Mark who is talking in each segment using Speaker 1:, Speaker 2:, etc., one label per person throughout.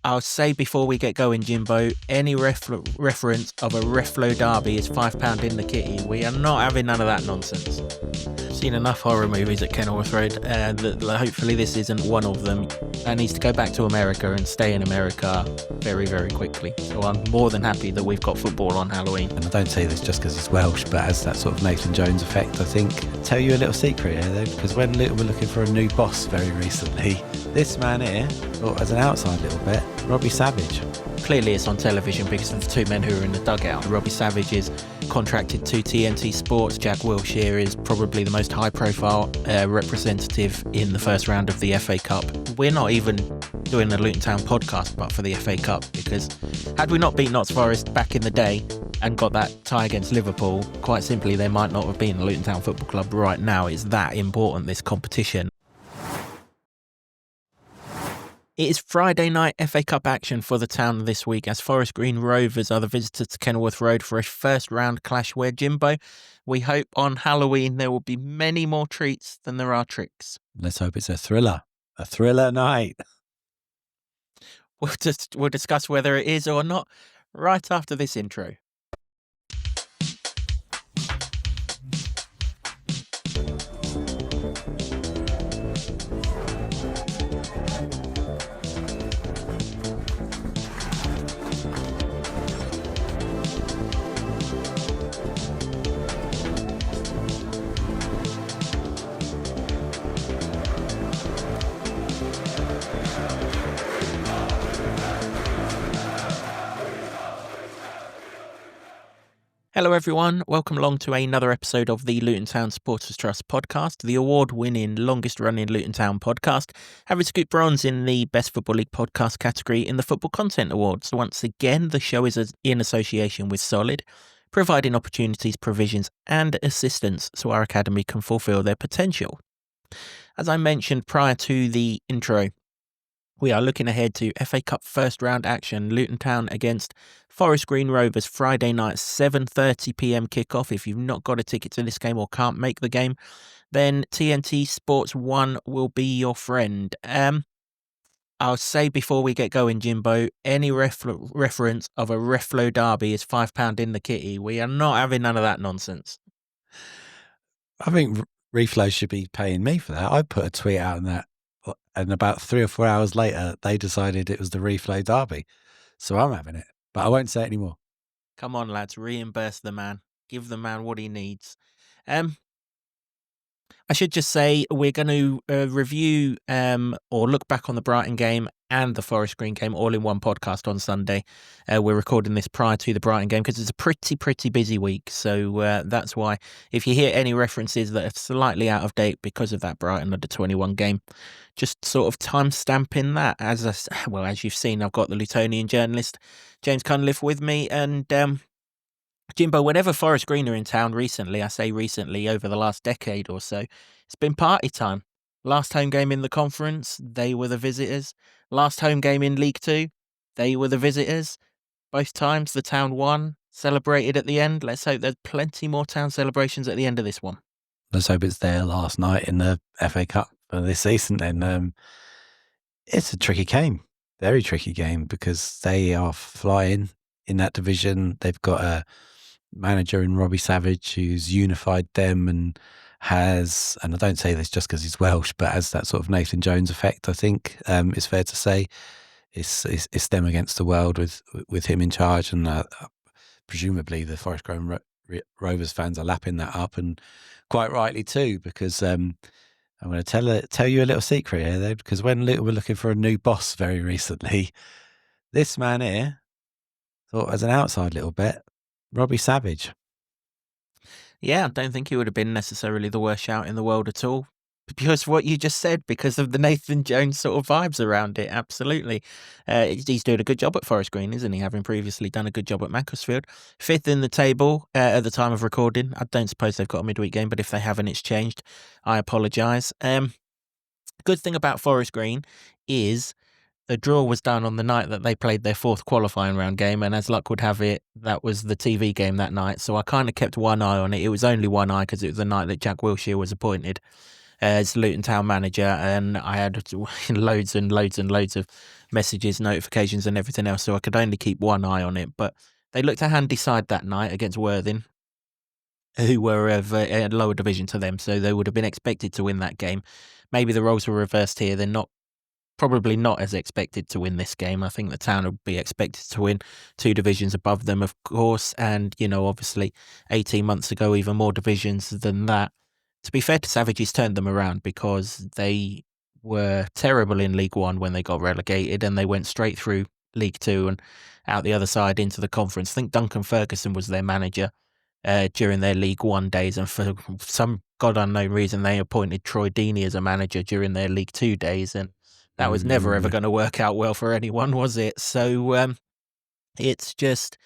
Speaker 1: I'll say before we get going, Jimbo, any reference of a Reflo derby is £5 in the kitty. We are not having none of that nonsense. Seen enough horror movies at Kenilworth Road that hopefully this isn't one of them. I needs to go back to America and stay in America very, very quickly. So I'm more than happy that we've got football on Halloween.
Speaker 2: And I don't say this just because he's Welsh, but as that sort of Nathan Jones effect, I think. Tell you a little secret here, though, because when Luton were looking for a new boss very recently, this man here, thought as an outside little bit, Robbie Savage.
Speaker 1: Clearly it's on television because of the two men who are in the dugout. Robbie Savage is contracted to TNT Sports. Jack Wilshere is probably the most high-profile representative in the first round of the FA Cup. We're not even doing the Luton Town podcast but for the FA Cup, because had we not beat Notts Forest back in the day and got that tie against Liverpool, quite simply there might not have been a Luton Town Football Club right now. It's that important, this competition. It is Friday night FA Cup action for the town this week as Forest Green Rovers are the visitors to Kenilworth Road for a first round clash where, Jimbo, we hope on Halloween there will be many more treats than there are tricks.
Speaker 2: Let's hope it's a thriller night.
Speaker 1: We'll discuss whether it is or not right after this intro. Hello everyone, welcome along to another episode of the Luton Town Supporters Trust podcast, the award-winning, longest-running Luton Town podcast, having scooped bronze in the Best Football League podcast category in the Football Content Awards. Once again, the show is in association with Solid, providing opportunities, provisions and assistance so our academy can fulfil their potential. As I mentioned prior to the intro, we are looking ahead to FA Cup first round action, Luton Town against Forest Green Rovers, Friday night, 7:30pm kickoff. If you've not got a ticket to this game or can't make the game, then TNT Sports 1 will be your friend. I'll say before we get going, Jimbo, any reference of a Reflo derby is £5 in the kitty. We are not having none of that nonsense.
Speaker 2: I think Reflo should be paying me for that. I put a tweet out on that, and about 3 or 4 hours later, they decided it was the Reflo derby. So I'm having it, but I won't say it anymore.
Speaker 1: Come on, lads, reimburse the man. Give the man what he needs. I should just say we're going to review or look back on the Brighton game and the Forest Green game all in one podcast on Sunday. We're recording this prior to the Brighton game because it's a pretty busy week. So that's why if you hear any references that are slightly out of date because of that Brighton under-21 game, just sort of time stamping that. As you've seen, I've got the Lutonian journalist James Cunliffe with me, and Jimbo, whenever Forest Green are in town recently, I say recently, over the last decade or so, it's been party time. Last home game in the conference, they were the visitors. Last home game in League 2, they were the visitors. Both times the town won, celebrated at the end. Let's hope there's plenty more town celebrations at the end of this one.
Speaker 2: Let's hope it's there last night in the FA Cup for this season. And it's a tricky game, very tricky game, because they are flying in that division. They've got a manager in Robbie Savage who's unified them and has, and I don't say this just because he's Welsh, but has that sort of Nathan Jones effect, I think it's fair to say. It's them against the world with him in charge, and presumably the Forest Green Rovers fans are lapping that up, and quite rightly too, because I'm going to tell you a little secret here, though, because when Luton were looking for a new boss very recently, this man here thought as an outside little bit, Robbie Savage.
Speaker 1: Yeah, I don't think he would have been necessarily the worst shout in the world at all. Because of what you just said, because of the Nathan Jones sort of vibes around it, absolutely. He's doing a good job at Forest Green, isn't he? Having previously done a good job at Macclesfield. 5th in the table at the time of recording. I don't suppose they've got a midweek game, but if they haven't, it's changed. I apologise. Good thing about Forest Green is the draw was done on the night that they played their 4th qualifying round game, and as luck would have it, that was the TV game that night. So I kind of kept one eye on it. It was only one eye because it was the night that Jack Wilshere was appointed. as Luton Town manager, and I had loads and loads and loads of messages, notifications and everything else, so I could only keep one eye on it. But they looked a handy side that night against Worthing, who were of a lower division to them, so they would have been expected to win that game. Maybe the roles were reversed here. They're probably not as expected to win this game. I think the Town would be expected to win 2 divisions above them, of course, and, obviously 18 months ago, even more divisions than that. To be fair to Savage, he's turned them around, because they were terrible in League One when they got relegated, and they went straight through League Two and out the other side into the conference. I think Duncan Ferguson was their manager during their League One days, and for some god unknown reason, they appointed Troy Deeney as a manager during their League Two days, and that was never ever going to work out well for anyone, was it? So it's just,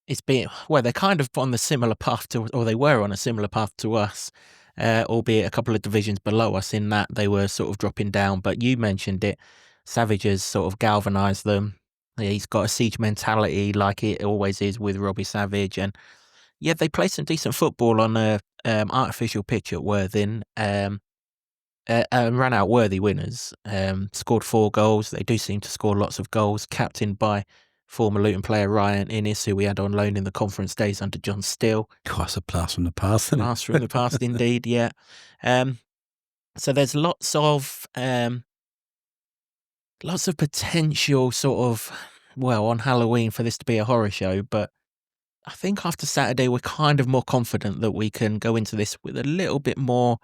Speaker 1: it's been, well, they're kind of on the similar path to, or they were on a similar path to us, albeit a couple of divisions below us, in that they were sort of dropping down. But you mentioned it, Savage has sort of galvanised them. He's got a siege mentality, like it always is with Robbie Savage. And yeah, they play some decent football on a artificial pitch at Worthing. Ran out worthy winners, scored 4 goals. They do seem to score lots of goals, captained by former Luton player Ryan Innes, who we had on loan in the conference days under John Still.
Speaker 2: That's a blast from the past, isn't it?
Speaker 1: Blast from the past, indeed, yeah. So there's lots of potential sort of, well, on Halloween for this to be a horror show, but I think after Saturday we're kind of more confident that we can go into this with a little bit more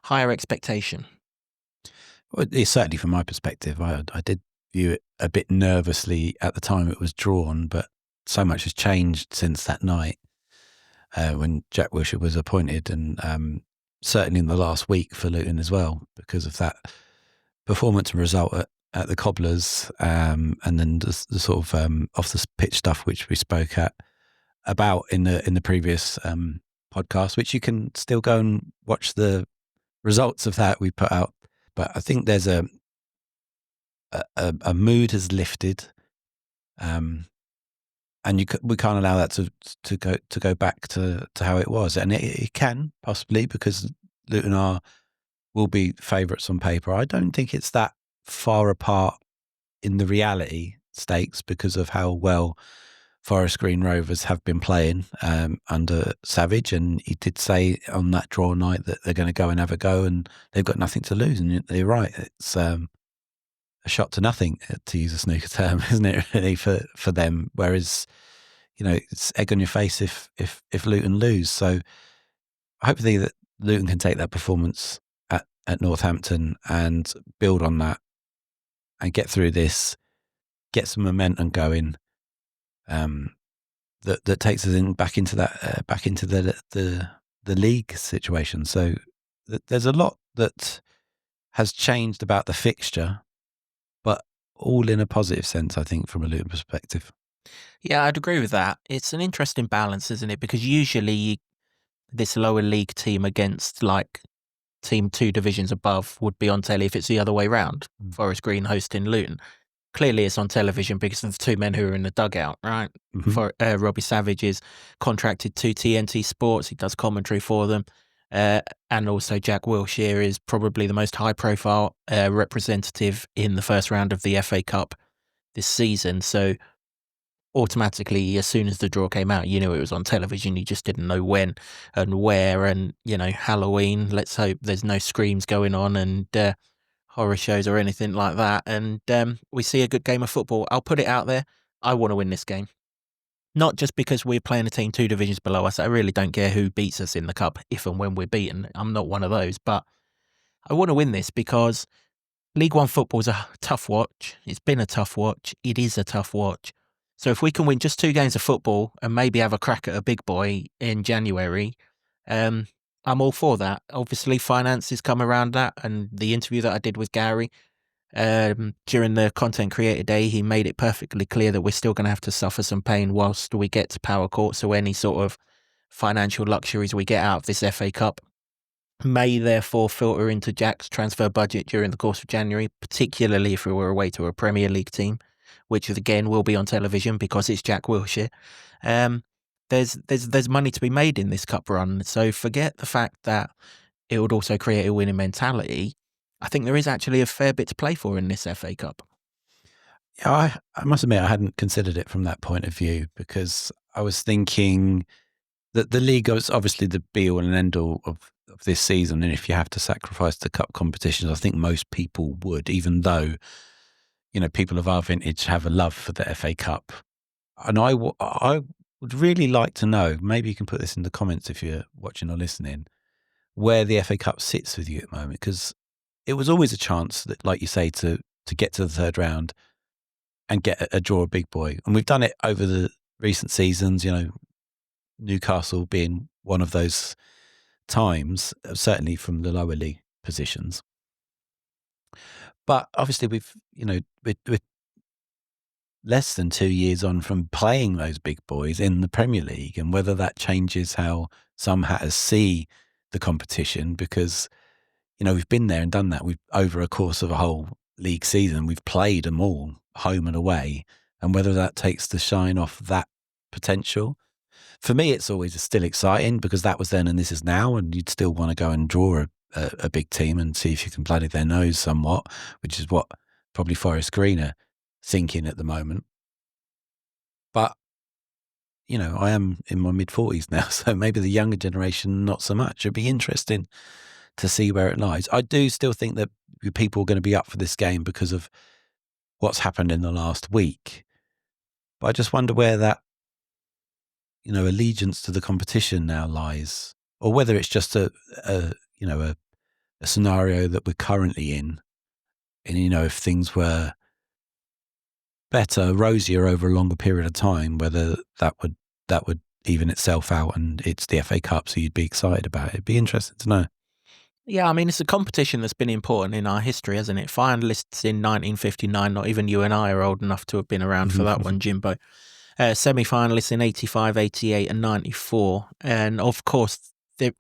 Speaker 1: higher expectation.
Speaker 2: Well, it's certainly from my perspective. I did view it a bit nervously at the time it was drawn, but so much has changed since that night when Jack Wilshere was appointed, and certainly in the last week for Luton as well, because of that performance and result at the Cobblers, and then the sort of off the pitch stuff which we spoke about in the previous podcast, which you can still go and watch the results of that we put out. But I think there's a mood has lifted, and we can't allow that to go back to how it was, and it can possibly, because Luton will be favourites on paper. I don't think it's that far apart in the reality stakes, because of how well Forest Green Rovers have been playing under Savage, and he did say on that draw night that they're going to go and have a go, and they've got nothing to lose. And you're right, it's a shot to nothing, to use a snooker term, isn't it? Really, for them. Whereas, it's egg on your face if Luton lose. So hopefully that Luton can take that performance at Northampton and build on that, and get through this, get some momentum going. That takes us back into the league situation. So there's a lot that has changed about the fixture, but all in a positive sense, I think, from a Luton perspective.
Speaker 1: Yeah, I'd agree with that. It's an interesting balance, isn't it? Because usually this lower league team against like team 2 divisions above would be on telly if it's the other way round. Forest Green hosting Luton. Clearly it's on television because of the 2 men who are in the dugout, right?
Speaker 2: Mm-hmm.
Speaker 1: For Robbie Savage is contracted to TNT Sports. He does commentary for them. And also Jack Wilshere is probably the most high-profile representative in the first round of the FA Cup this season. So automatically, as soon as the draw came out, you knew it was on television. You just didn't know when and where. And, Halloween, let's hope there's no screams going on and horror shows or anything like that, and we see a good game of football. I'll put it out there, I want to win this game. Not just because we're playing a team 2 divisions below us. I really don't care who beats us in the cup, if and when we're beaten. I'm not one of those, but I want to win this because League One football's a tough watch. It's been a tough watch. It is a tough watch. So if we can win just 2 games of football and maybe have a crack at a big boy in January, I'm all for that. Obviously, finances come around that, and the interview that I did with Gary during the Content Creator Day, he made it perfectly clear that we're still going to have to suffer some pain whilst we get to Power Court. So any sort of financial luxuries we get out of this FA Cup may therefore filter into Jack's transfer budget during the course of January, particularly if we were away to a Premier League team, which again will be on television because it's Jack Wilshere. there's money to be made in this cup run. So forget the fact that it would also create a winning mentality. I think there is actually a fair bit to play for in this FA Cup.
Speaker 2: Yeah, I must admit I hadn't considered it from that point of view, because I was thinking that the league is obviously the be all and end all of this season, and if you have to sacrifice the cup competitions, I think most people would, even though, you know, people of our vintage have a love for the FA Cup. And I would really like to know, maybe you can put this in the comments if you're watching or listening, where the FA Cup sits with you at the moment, because it was always a chance that, like you say, to get to the third round and get a draw a big boy. And we've done it over the recent seasons, you know, Newcastle being one of those times, certainly from the lower league positions. But obviously we're less than 2 years on from playing those big boys in the Premier League, and whether that changes how some hatters see the competition, because, you know, we've been there and done that. We've, over a course of a whole league season, we've played them all home and away, and whether that takes the shine off that potential. For me, it's always still exciting, because that was then and this is now, and you'd still want to go and draw a big team and see if you can bloody their nose somewhat, which is what probably Forest Green are thinking at the moment. But, you know, I am in my mid-40s now, so maybe the younger generation, not so much. It'd be interesting to see where it lies. I do still think that people are going to be up for this game because of what's happened in the last week. But I just wonder where that, you know, allegiance to the competition now lies, or whether it's just a scenario that we're currently in. And, you know, if things were better, rosier over a longer period of time, whether that would even itself out, and it's the FA Cup, so you'd be excited about it. It'd be interesting to know.
Speaker 1: Yeah, I mean, it's a competition that's been important in our history, hasn't it? Finalists in 1959, not even you and I are old enough to have been around for that one, Jimbo. Semi-finalists in 85, 88 and 94. And of course,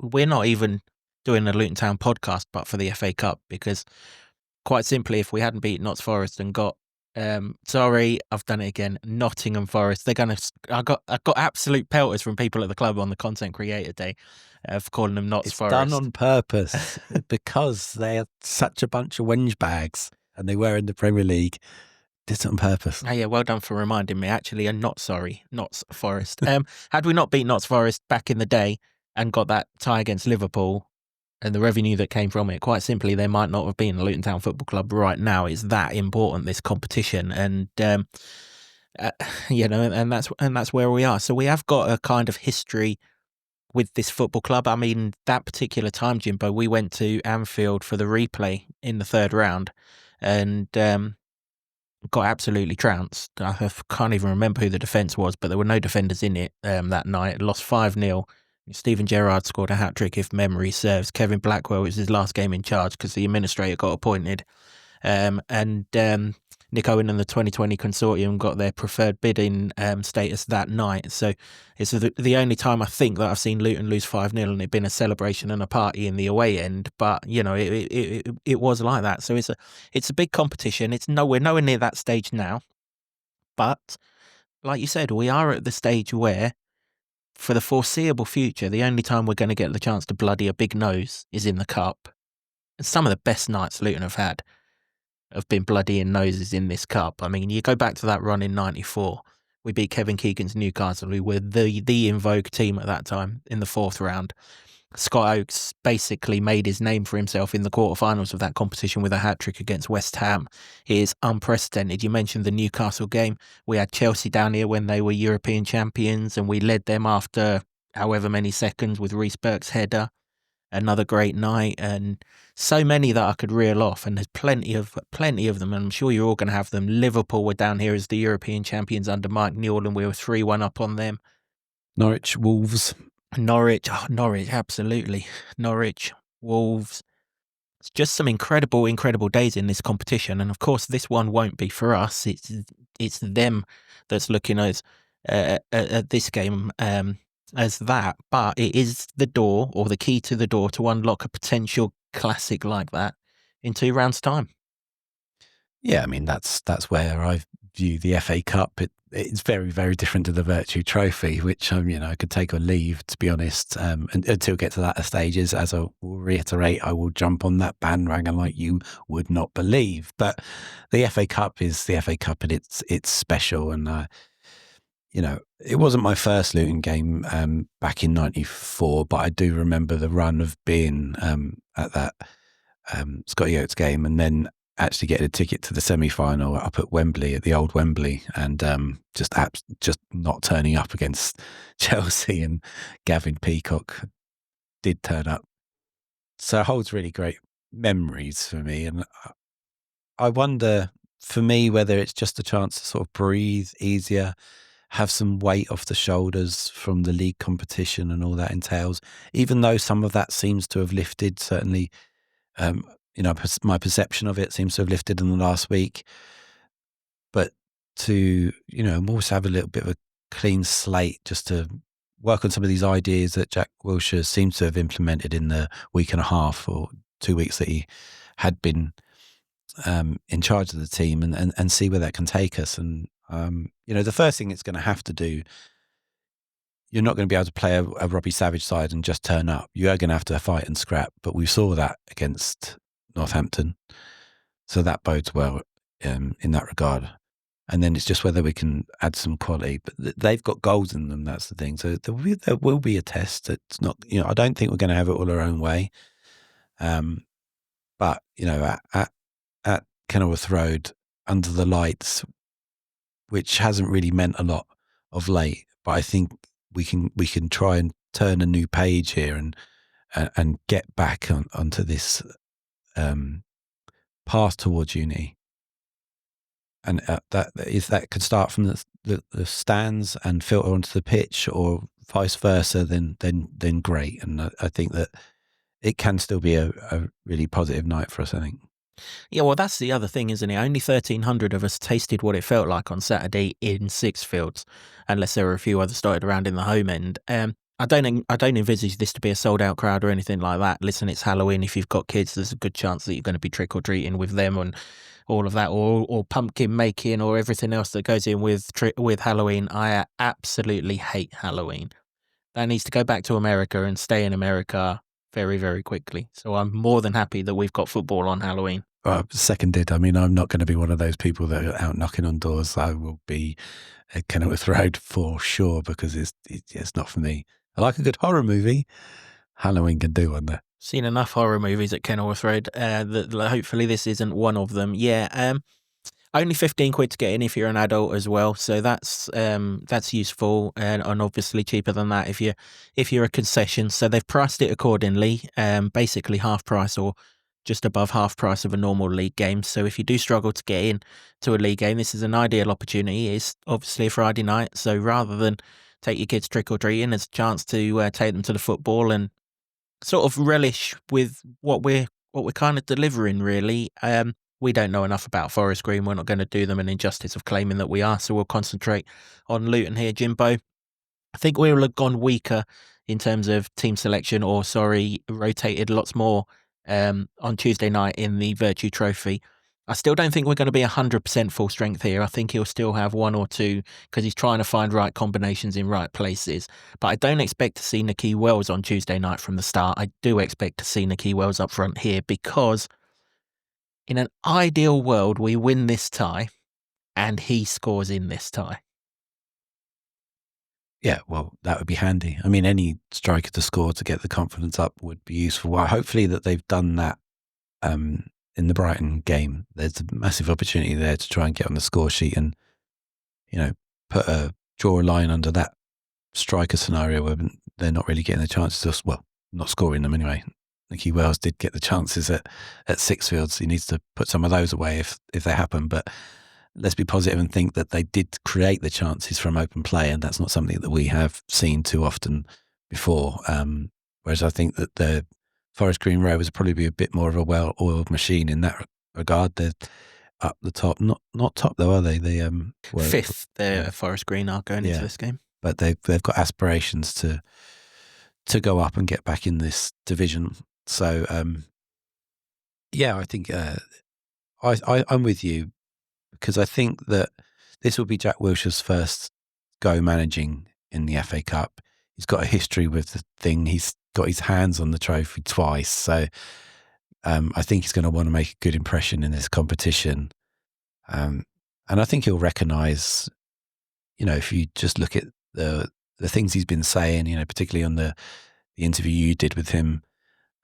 Speaker 1: we're not even doing a Luton Town podcast but for the FA Cup, because quite simply, if we hadn't beaten Notts Forest and got, sorry, I've done it again, Nottingham Forest, I got absolute pelters from people at the club on the Content Creator Day for calling them Notts Forest.
Speaker 2: It's done on purpose because they are such a bunch of whinge bags, and they were in the Premier League. Did it on purpose.
Speaker 1: Oh, yeah, well done for reminding me. Actually, I'm not sorry, Notts Forest. Had we not beat Notts Forest back in the day and got that tie against Liverpool and the revenue that came from it, quite simply, there might not have been a Luton Town Football Club right now. It's that important, this competition, and and that's where we are. So we have got a kind of history with this football club. I mean, that particular time, Jimbo, we went to Anfield for the replay in the third round, and got absolutely trounced. I can't even remember who the defence was, but there were no defenders in it that night. Lost 5-0. Stephen Gerrard scored a hat-trick, if memory serves. Kevin Blackwell was his last game in charge because the administrator got appointed. And Nick Owen and the 2020 consortium got their preferred bidding status that night. So it's the only time I think that I've seen Luton lose 5-0 and it been a celebration and a party in the away end. But, you know, it was like that. So it's a big competition. We're nowhere near that stage now. But like you said, we are at the stage where, for the foreseeable future, the only time we're going to get the chance to bloody a big nose is in the cup. And some of the best nights Luton have been bloodying noses in this cup. I mean, you go back to that run in 94. We beat Kevin Keegan's Newcastle, who were the in vogue team at that time, in the fourth round. Scott Oakes basically made his name for himself in the quarterfinals of that competition with a hat-trick against West Ham. It is unprecedented. You mentioned the Newcastle game. We had Chelsea down here when they were European champions, and we led them after however many seconds with Reece Burke's header. Another great night, and so many that I could reel off, and there's plenty of them, and I'm sure you're all going to have them. Liverpool were down here as the European champions under Mike Newell, and we were 3-1 up on them.
Speaker 2: Norwich, Wolves.
Speaker 1: Norwich, absolutely. Norwich, Wolves. It's just some incredible days in this competition, and of course this one won't be for us. It's them that's looking at this game as that, but it is the door, or the key to the door, to unlock a potential classic like that in 2 rounds' time.
Speaker 2: Yeah, I mean that's where I view the FA Cup. It's very, very different to the Virtue Trophy, which I could take or leave, to be honest. Until we get to that stages, as I will reiterate, I will jump on that bandwagon like you would not believe. But the FA Cup is the FA Cup, and it's special. And it wasn't my first Luton game back in '94, but I do remember the run of being at that Scotty Oates game, and then actually getting a ticket to the semi-final up at Wembley, at the old Wembley, and just not turning up against Chelsea, and Gavin Peacock did turn up. So it holds really great memories for me. And I wonder, for me, whether it's just a chance to sort of breathe easier, have some weight off the shoulders from the league competition and all that entails, even though some of that seems to have lifted, certainly. My perception of it seems to have lifted in the last week. But to, almost have a little bit of a clean slate, just to work on some of these ideas that Jack Wilshere seems to have implemented in the week and a half or 2 weeks that he had been in charge of the team, and see where that can take us. And, the first thing it's going to have to do, you're not going to be able to play a Robbie Savage side and just turn up. You are going to have to fight and scrap. But we saw that against Northampton. So that bodes well in that regard. And then it's just whether we can add some quality. But they've got goals in them, that's the thing. So there will be a test. It's not, I don't think we're going to have it all our own way. But, at Kenilworth Road, under the lights, which hasn't really meant a lot of late, but I think we can try and turn a new page here and get back onto this path towards unity. And that could start from the stands and filter onto the pitch, or vice versa, then great. And I think that it can still be a really positive night for us, I think.
Speaker 1: Yeah, well, that's the other thing, isn't it? Only 1,300 of us tasted what it felt like on Saturday in Sixfields, unless there were a few others dotted around in the home end. I don't envisage this to be a sold-out crowd or anything like that. Listen, it's Halloween. If you've got kids, there's a good chance that you're going to be trick-or-treating with them and all of that, or pumpkin making, or everything else that goes in with Halloween. I absolutely hate Halloween. That needs to go back to America and stay in America very, very quickly. So I'm more than happy that we've got football on Halloween.
Speaker 2: Seconded. I mean, I'm not going to be one of those people that are out knocking on doors. I will be at Kenilworth Road for sure, because it's not for me. I like a good horror movie. Halloween can do one there.
Speaker 1: Seen enough horror movies at Kenilworth Road. That hopefully this isn't one of them. Yeah. Only 15 quid to get in if you're an adult as well. So that's useful, and obviously cheaper than that if you're a concession. So they've priced it accordingly. Basically half price or just above half price of a normal league game. So if you do struggle to get in to a league game, this is an ideal opportunity. It's obviously a Friday night, so rather than take your kids trick-or-treating, it's a chance to take them to the football and sort of relish with what we're kind of delivering, really. We don't know enough about Forest Green. We're not going to do them an injustice of claiming that we are, so we'll concentrate on Luton here, Jimbo. I think we will have gone weaker in terms of team selection, rotated lots more on Tuesday night in the Virtue Trophy. I still don't think we're going to be 100% full strength here. I think he'll still have one or two because he's trying to find right combinations in right places. But I don't expect to see Nicky Wells on Tuesday night from the start. I do expect to see Nicky Wells up front here, because in an ideal world, we win this tie and he scores in this tie.
Speaker 2: Yeah, well, that would be handy. I mean, any striker to score to get the confidence up would be useful. Well, hopefully that they've done that in the Brighton game. There's a massive opportunity there to try and get on the score sheet and, draw a line under that striker scenario where they're not really getting the chances of, well, not scoring them anyway. Nicky Wells did get the chances at Sixfields. He needs to put some of those away if they happen. But let's be positive and think that they did create the chances from open play, and that's not something that we have seen too often before. Whereas I think that the Forest Green Rovers will probably be a bit more of a well-oiled machine in that regard. They're up the top, not top though, are they? They
Speaker 1: were fifth. Forest Green are going into this game,
Speaker 2: but they've got aspirations to go up and get back in this division. So I think I'm with you, because I think that this will be Jack Wilshere's first go managing in the FA Cup. He's got a history with the thing. He's got his hands on the trophy twice. So I think he's going to want to make a good impression in this competition. And I think he'll recognise, if you just look at the things he's been saying, particularly on the interview you did with him,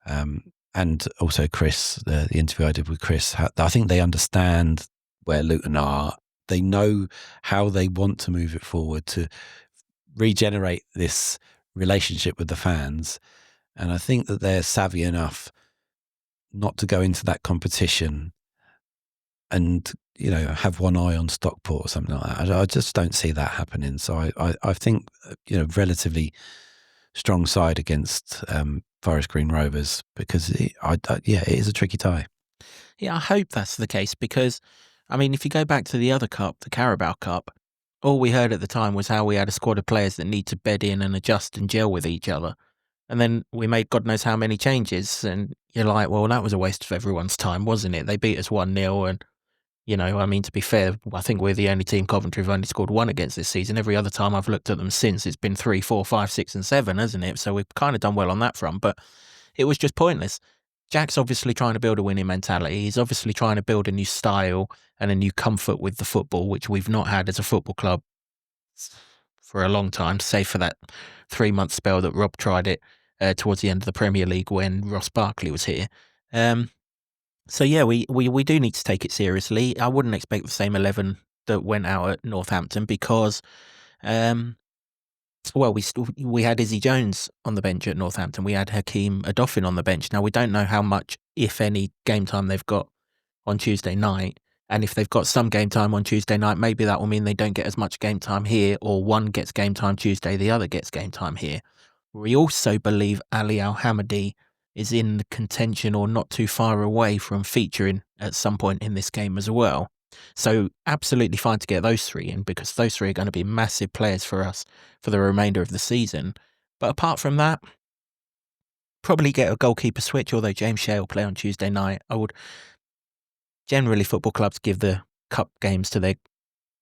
Speaker 2: and also Chris, the interview I did with Chris, I think they understand where Luton are. They know how they want to move it forward to regenerate this relationship with the fans. And I think that they're savvy enough not to go into that competition and, have one eye on Stockport or something like that. I just don't see that happening. So I think, relatively strong side against Forest Green Rovers, because it is a tricky tie.
Speaker 1: Yeah, I hope that's the case, because, if you go back to the other cup, the Carabao Cup, all we heard at the time was how we had a squad of players that need to bed in and adjust and gel with each other. And then we made God knows how many changes, and you're like, well, that was a waste of everyone's time, wasn't it? They beat us 1-0, and, to be fair, I think we're the only team Coventry have only scored one against this season. Every other time I've looked at them since, it's been 3, 4, 5, 6 and 7, hasn't it? So we've kind of done well on that front, but it was just pointless. Jack's obviously trying to build a winning mentality. He's obviously trying to build a new style and a new comfort with the football, which we've not had as a football club for a long time, save for that 3-month spell that Rob tried it towards the end of the Premier League when Ross Barkley was here. So yeah, we do need to take it seriously. I wouldn't expect the same 11 that went out at Northampton, because we had Izzy Jones on the bench at Northampton. We had Hakeem Adofin on the bench. Now, we don't know how much, if any, game time they've got on Tuesday night. And if they've got some game time on Tuesday night, maybe that will mean they don't get as much game time here, or one gets game time Tuesday, the other gets game time here. We also believe Ali Al-Hamadi is in contention or not too far away from featuring at some point in this game as well. So absolutely fine to get those three in, because those three are going to be massive players for us for the remainder of the season. But apart from that, probably get a goalkeeper switch, although James Shea will play on Tuesday night. Generally, football clubs give the cup games to their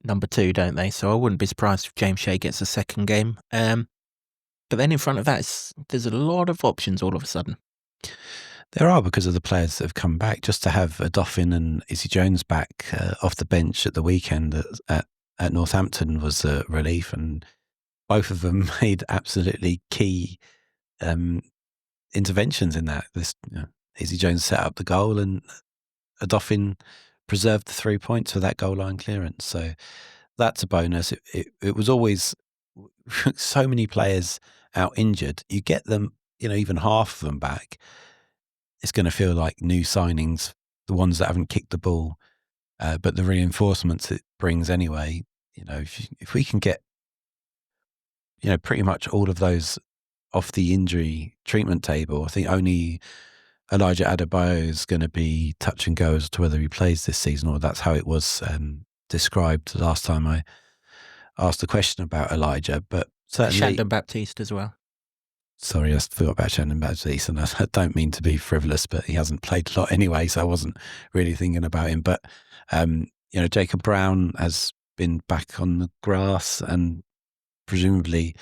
Speaker 1: number 2, don't they? So I wouldn't be surprised if James Shea gets a second game. But then in front of that, there's a lot of options all of a sudden.
Speaker 2: There are, because of the players that have come back. Just to have Adofin and Izzy Jones back off the bench at the weekend at Northampton was a relief, and both of them made absolutely key interventions in that. Izzy Jones set up the goal, and Adofin preserved the 3 points for that goal line clearance. So that's a bonus. It was always so many players out injured. You get them, even half of them back, it's going to feel like new signings, the ones that haven't kicked the ball, but the reinforcements it brings anyway. If we can get, pretty much all of those off the injury treatment table, I think only Elijah Adebayo is going to be touch and go as to whether he plays this season, or that's how it was described last time I asked a question about Elijah. But certainly
Speaker 1: Shandon Baptiste as well.
Speaker 2: Sorry, I forgot about Shandon Baptiste, and I don't mean to be frivolous, but he hasn't played a lot anyway, so I wasn't really thinking about him. But, Jacob Brown has been back on the grass and presumably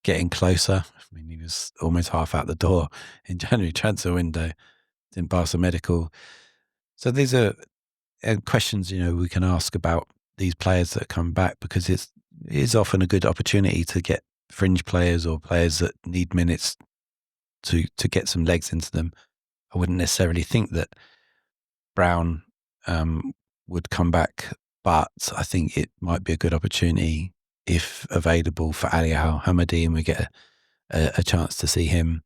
Speaker 2: getting closer. He was almost half out the door in January transfer window, in Barca Medical. So these are questions, we can ask about these players that come back, because it is often a good opportunity to get fringe players or players that need minutes to get some legs into them. I wouldn't necessarily think that Brown would come back, but I think it might be a good opportunity, if available, for Ali Al-Hamadi, and we get a chance to see him,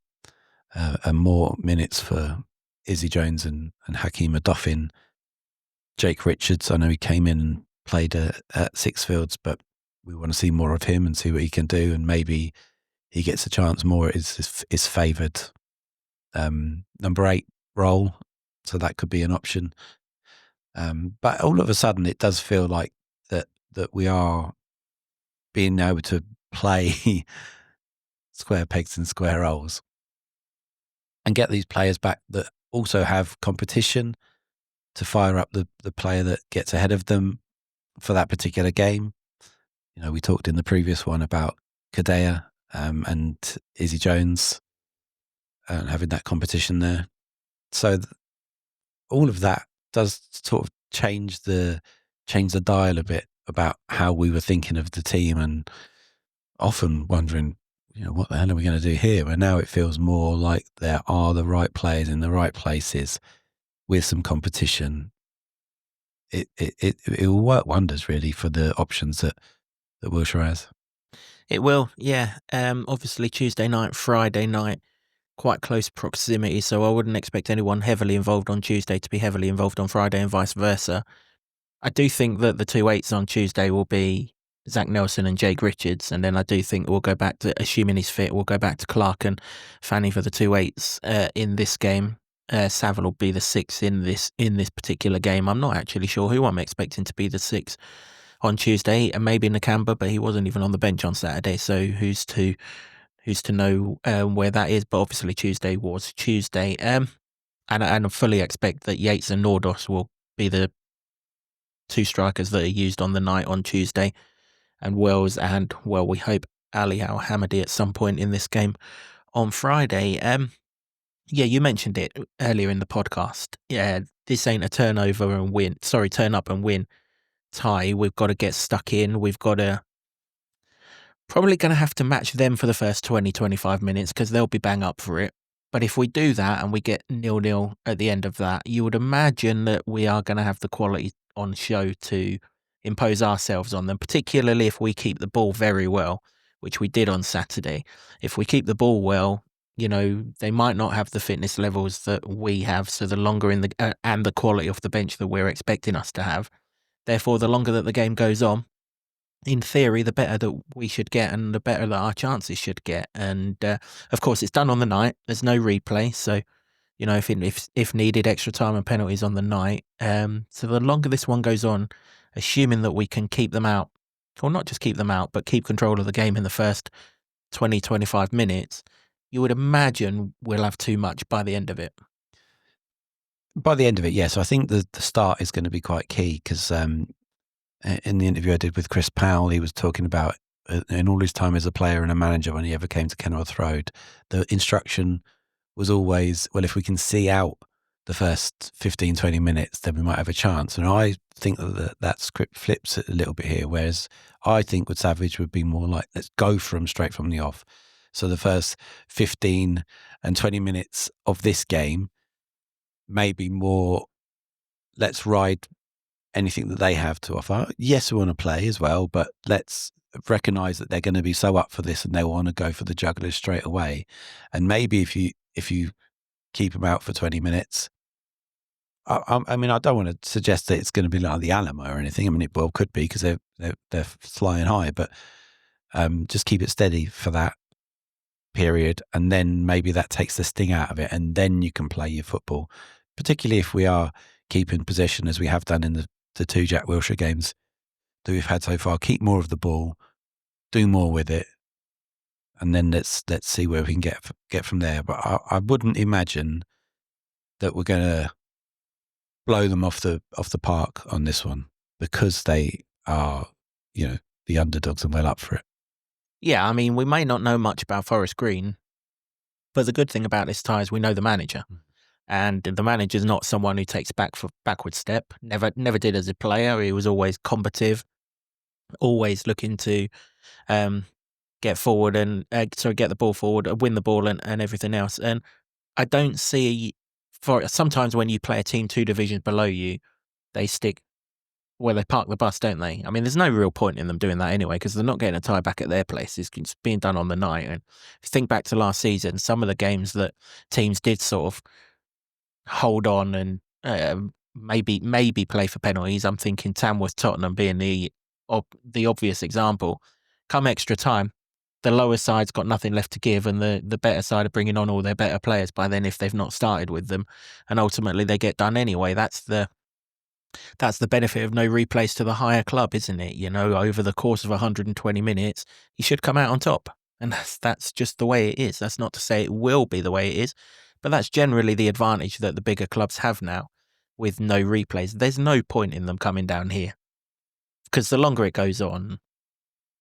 Speaker 2: and more minutes for Izzy Jones and Hakeem Adofin. Jake Richards, I know he came in and played at Sixfields, but we want to see more of him and see what he can do, and maybe he gets a chance more. Is favoured number 8 role, so that could be an option. But all of a sudden, it does feel like that we are being able to play square pegs and square holes, and get these players back that also have competition, to fire up the player that gets ahead of them for that particular game. We talked in the previous one about Kadea and Izzy Jones having that competition there. So all of that does sort of change the dial a bit about how we were thinking of the team, and often wondering, what the hell are we going to do here? Where now it feels more like there are the right players in the right places with some competition. It will work wonders really for the options that Wilshere has.
Speaker 1: It will, yeah. Obviously Tuesday night, Friday night, quite close proximity, so I wouldn't expect anyone heavily involved on Tuesday to be heavily involved on Friday and vice versa. I do think that the 2-8s on Tuesday will be Zach Nelson and Jake Richards, and then I do think we'll go back to, assuming he's fit, we'll go back to Clark and Fanny for the 2-8s in this game. Saville will be the 6 in this particular game. I'm not actually sure who I'm expecting to be the 6 on Tuesday, and maybe Nakamba, but he wasn't even on the bench on Saturday, so who's to know where that is? But obviously Tuesday was Tuesday, and I fully expect that Yates and Nordos will be the 2 strikers that are used on the night on Tuesday, and Wells and, well, we hope Ali Al-Hamadi at some point in this game on Friday. Yeah, you mentioned it earlier in the podcast. Yeah, this ain't a turn up and win tie. We've got to get stuck in. We've got to probably going to have to match them for the first 20-25 minutes because they'll be bang up for it. But if we do that and we get 0-0 at the end of that, you would imagine that we are going to have the quality on show to impose ourselves on them, particularly if we keep the ball very well, which we did on Saturday. If we keep the ball well, they might not have the fitness levels that we have, so the longer and the quality of the bench that we're expecting us to have. Therefore, the longer that the game goes on, in theory, the better that we should get and the better that our chances should get. And of course, it's done on the night. There's no replay, so if needed, extra time and penalties on the night. So the longer this one goes on, assuming that we can keep them out, or not just keep them out, but keep control of the game in the first 20-25 minutes, you would imagine we'll have too much by the end of it.
Speaker 2: By the end of it, yes. I think the start is going to be quite key because in the interview I did with Chris Powell, he was talking about in all his time as a player and a manager when he ever came to Kenilworth Road, the instruction was always, well, if we can see out the first 15-20 minutes, then we might have a chance. And I think that script flips it a little bit here, whereas I think with Savage would be more like, let's go straight from the off. So the first 15 and 20 minutes of this game may be more, let's ride anything that they have to offer. Yes, we want to play as well, but let's recognise that they're going to be so up for this and they want to go for the jugglers straight away. And maybe if you keep them out for 20 minutes, I mean, I don't want to suggest that it's going to be like the Alamo or anything. I mean, it well could be because they're flying high, but just keep it steady for that period, and then maybe that takes the sting out of it, and then you can play your football, particularly if we are keeping possession as we have done in the 2 Jack Wilshere games that we've had so far. Keep more of the ball, do more with it, and then let's see where we can get from there. But I wouldn't imagine that we're going to blow them off the park on this one because they are, the underdogs and well up for it.
Speaker 1: Yeah, I mean, we may not know much about Forest Green, but the good thing about this tie is we know the manager. And the manager's not someone who takes backward step. Never did as a player. He was always combative, always looking to get forward and get the ball forward, win the ball and everything else. And I don't see, sometimes when you play a team 2 divisions below you, they park the bus, don't they? I mean, there's no real point in them doing that anyway because they're not getting a tie back at their place. It's being done on the night. And if you think back to last season, some of the games that teams did sort of hold on and maybe play for penalties. I'm thinking Tamworth Tottenham being the obvious example. Come extra time, the lower side's got nothing left to give, and the better side are bringing on all their better players by then if they've not started with them, and ultimately they get done anyway. That's the benefit of no replays to the higher club, isn't it? Over the course of 120 minutes, you should come out on top. And that's just the way it is. That's not to say it will be the way it is, but that's generally the advantage that the bigger clubs have now. with no replays. There's no point in them coming down here, because the longer it goes on,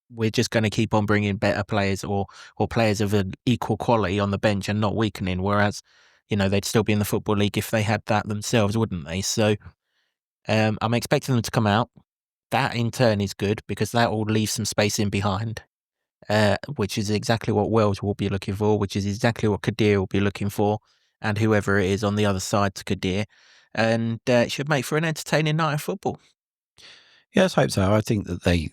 Speaker 1: we're just going to keep on bringing better players or players of an equal quality on the bench and not weakening. Whereas, they'd still be in the Football League if they had that themselves, wouldn't they? So I'm expecting them to come out. That in turn is good, because that will leave some space in behind, which is exactly what Wells will be looking for, which is exactly what Kadir will be looking for, and whoever it is on the other side to Kadir. And it should make for an entertaining night of football.
Speaker 2: Yes, I hope so. I think that they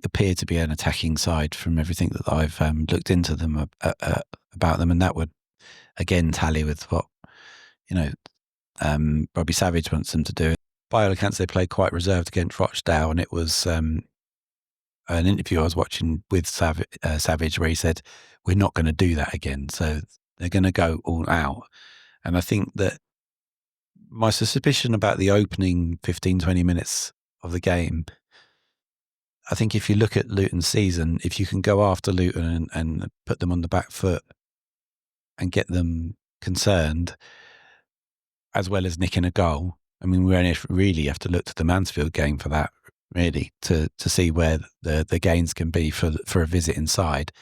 Speaker 2: appear to be an attacking side from everything that I've looked into them about them, and that would again tally with what Robbie Savage wants them to do. By all accounts, they played quite reserved against Rochdale, and it was an interview I was watching with Savage where he said, "We're not going to do that again." So they're going to go all out, and I think that my suspicion about the opening 15, 20 minutes of the game, I think if you look at Luton's season, if you can go after Luton and put them on the back foot and get them concerned, as well as nicking a goal, I mean, we only really have to look to the Mansfield game for that, really, to see where the gains can be for a visit inside.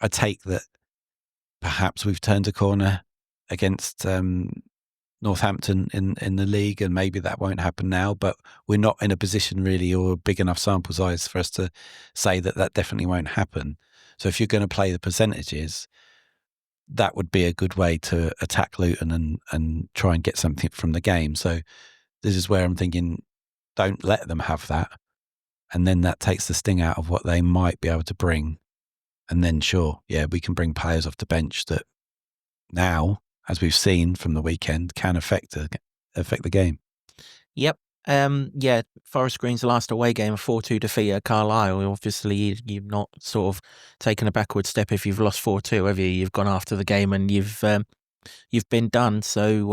Speaker 2: I take that perhaps we've turned a corner against Northampton in the league, and maybe that won't happen now, but we're not in a position really, or a big enough sample size for us to say that definitely won't happen. So if you're going to play the percentages, that would be a good way to attack Luton and try and get something from the game. So this is where I'm thinking, don't let them have that. And then that takes the sting out of what they might be able to bring. And then sure, yeah, we can bring players off the bench that now, as we've seen from the weekend, can affect the game.
Speaker 1: Yep. Forest Green's last away game, a 4-2 defeat at Carlisle. Obviously, you've not sort of taken a backward step if you've lost 4-2, have you? You've gone after the game and you've been done. So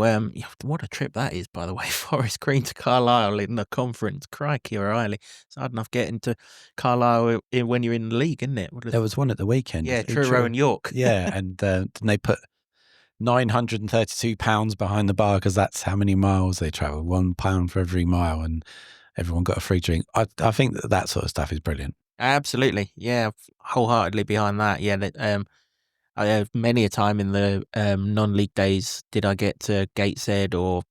Speaker 1: what a trip that is, by the way. Forest Green to Carlisle in the conference. Crikey, O'Reilly. It's hard enough getting to Carlisle when you're in the league, isn't it?
Speaker 2: There was one at the weekend.
Speaker 1: Yeah, Truro and York.
Speaker 2: Yeah, and didn't they put £932 behind the bar because that's how many miles they travel, £1 for every mile, and everyone got a free drink. I think that sort of stuff is brilliant.
Speaker 1: Absolutely, yeah, wholeheartedly behind that. Yeah, I have many a time in the non-league days did I get to Gateshead or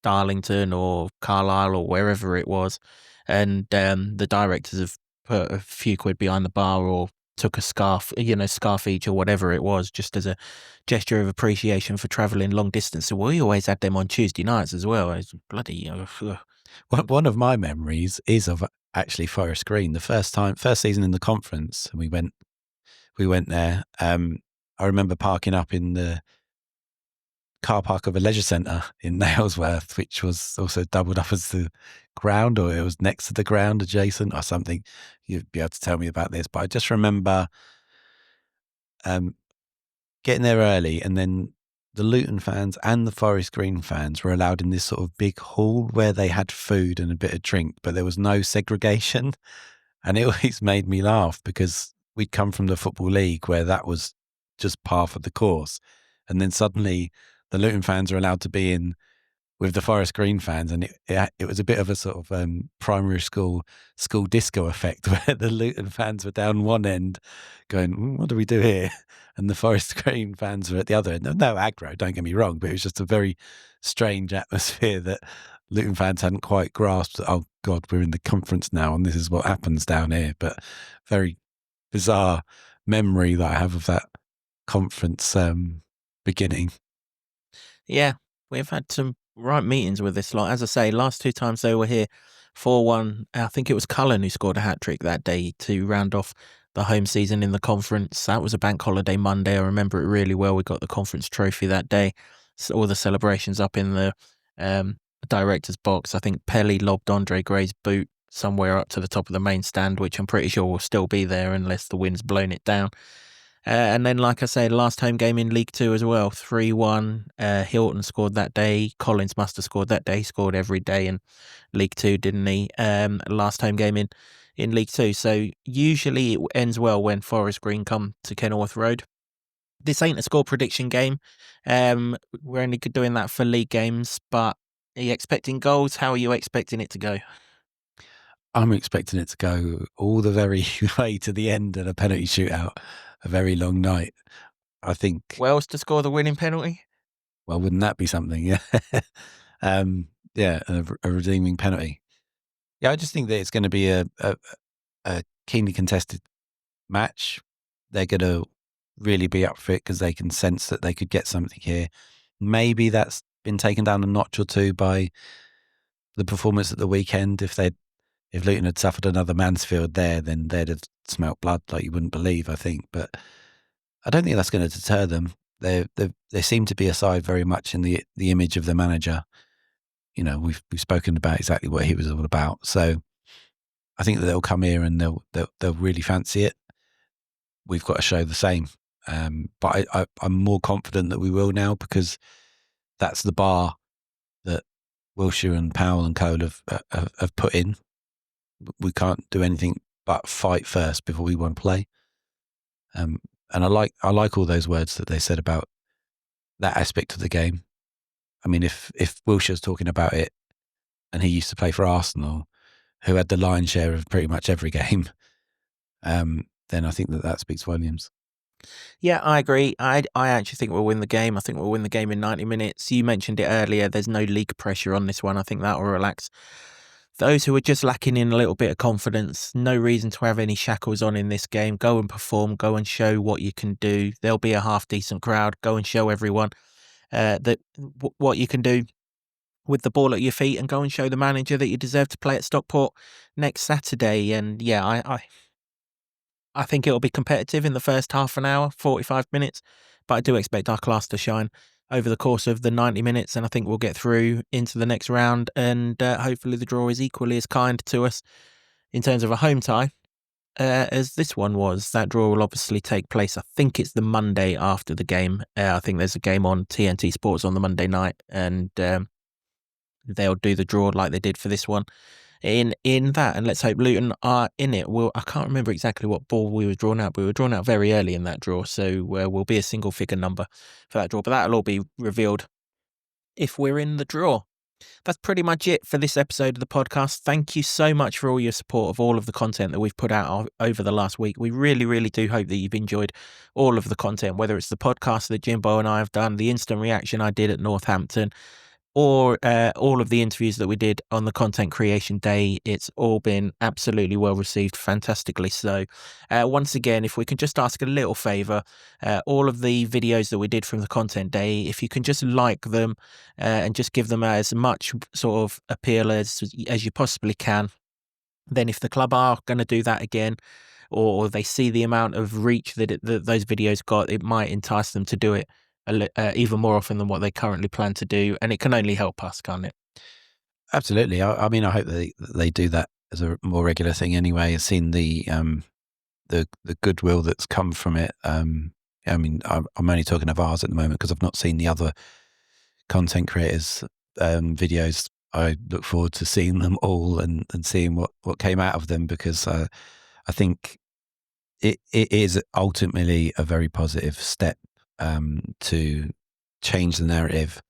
Speaker 1: Darlington or Carlisle or wherever it was, and the directors have put a few quid behind the bar or took a scarf each or whatever it was, just as a gesture of appreciation for travelling long distance. So we always had them on Tuesday nights as well. It's bloody.
Speaker 2: One of my memories is of actually Forest Green. The first season in the conference, and we went there. I remember parking up in the car park of a leisure centre in Nailsworth, which was also doubled up as the ground, or it was next to the ground, adjacent or something. You'd be able to tell me about this, but I just remember getting there early, and then the Luton fans and the Forest Green fans were allowed in this sort of big hall where they had food and a bit of drink, but there was no segregation. And it always made me laugh because we'd come from the Football League where that was just par for the course. And then suddenly the Luton fans are allowed to be in with the Forest Green fans, and it was a bit of a sort of primary school disco effect where the Luton fans were down one end going, what do we do here? And the Forest Green fans were at the other end. No aggro, don't get me wrong, but it was just a very strange atmosphere that Luton fans hadn't quite grasped. Oh God, we're in the conference now and this is what happens down here. But very bizarre memory that I have of that conference beginning.
Speaker 1: Yeah, we've had some right meetings with this lot. As I say, last two times they were here, 4-1. I think it was Cullen who scored a hat-trick that day to round off the home season in the conference. That was a bank holiday Monday. I remember it really well. We got the conference trophy that day. So all the celebrations up in the director's box. I think Pelly lobbed Andre Gray's boot somewhere up to the top of the main stand, which I'm pretty sure will still be there unless the wind's blown it down. And then, like I say, last home game in League Two as well, 3-1. Hilton scored that day. Collins must have scored that day. He scored every day in League Two, didn't he? Last home game in League Two. So usually it ends well when Forest Green come to Kenilworth Road. This ain't a score prediction game. We're only doing that for league games, but Are you expecting goals? How are you expecting it to go?
Speaker 2: I'm expecting it to go all the very way to the end and a penalty shootout, a very long night. I think,
Speaker 1: Wales to score the winning penalty?
Speaker 2: well, wouldn't that be something? Yeah. Yeah, a redeeming penalty. Yeah, I just think that it's going to be a keenly contested match. They're going to really be up for it because they can sense that they could get something here. Maybe that's been taken down a notch or two by the performance at the weekend. If Luton had suffered another Mansfield there, then they'd have smelt blood like you wouldn't believe, I think. But I don't think that's going to deter them. They seem to be a side very much in the image of the manager. You know, we've spoken about exactly what he was all about. So I think that they'll come here and they'll really fancy it. We've got to show the same. But I'm more confident that we will now because that's the bar that Wilshere and Powell and Cole have put in. We can't do anything but fight first before we won't play. And I like all those words that they said about that aspect of the game. I mean, if Wilshere's talking about it, and he used to play for Arsenal, who had the lion's share of pretty much every game, then I think that speaks volumes.
Speaker 1: Yeah, I agree. I actually think we'll win the game. I think we'll win the game in 90 minutes. You mentioned it earlier. There's no league pressure on this one. I think that will relax those who are just lacking in a little bit of confidence. No reason to have any shackles on in this game. Go and perform. Go and show what you can do. There'll be a half-decent crowd. Go and show everyone what you can do with the ball at your feet, and go and show the manager that you deserve to play at Stockport next Saturday. And yeah, I think it'll be competitive in the first half an hour, 45 minutes, but I do expect our class to shine over the course of the 90 minutes, and I think we'll get through into the next round, and hopefully the draw is equally as kind to us in terms of a home tie as this one was. That draw will obviously take place, I think it's the Monday after the game. I think there's a game on TNT Sports on the Monday night, and they'll do the draw like they did for this one in that, and let's hope Luton are in it. I can't remember exactly what ball we were drawn out, but we were drawn out very early in that draw, so we'll be a single figure number for that draw, but that'll all be revealed if we're in the draw. That's pretty much it for this episode of the podcast. Thank you so much for all your support of all of the content that we've put out over the last week. We really, really do hope that you've enjoyed all of the content, whether it's the podcast that Jimbo and I have done, the instant reaction I did at Northampton, or all of the interviews that we did on the content creation day. It's all been absolutely well received, fantastically so. Once again, if we can just ask a little favour, all of the videos that we did from the content day, if you can just like them and just give them as much sort of appeal as you possibly can, then if the club are going to do that again, or they see the amount of reach that those videos got, it might entice them to do it even more often than what they currently plan to do, and it can only help us, can't it?
Speaker 2: Absolutely. I mean, I hope they do that as a more regular thing anyway. I've seen the goodwill that's come from it. I mean, I'm only talking of ours at the moment because I've not seen the other content creators' videos. I look forward to seeing them all and seeing what came out of them, because I think it is ultimately a very positive step to change the narrative,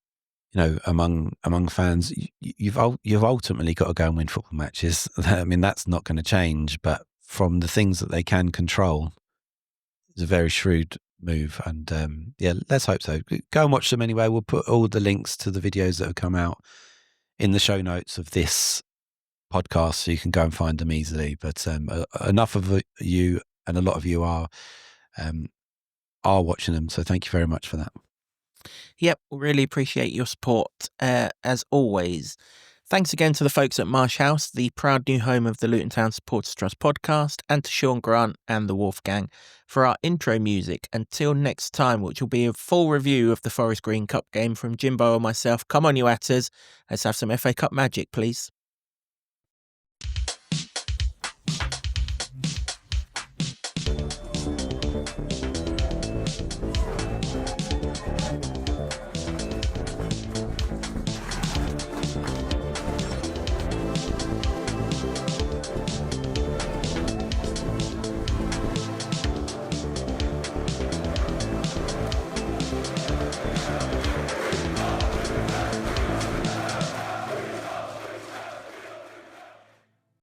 Speaker 2: you know, among fans. You've ultimately got to go and win football matches. I mean, that's not going to change, but from the things that they can control, it's a very shrewd move. And yeah, let's hope so. Go and watch them anyway. We'll put all the links to the videos that have come out in the show notes of this podcast, so you can go and find them easily. But enough of you, and a lot of you are watching them, so thank you very much for that.
Speaker 1: Yep, really appreciate your support as always. Thanks again to the folks at Marsh House, the proud new home of the Luton Town Supporters Trust podcast, and to Sean Grant and the Wolf Gang for our intro music. Until next time, which will be a full review of the Forest Green Cup game from Jimbo and myself. Come on, you atters, let's have some FA Cup magic, please.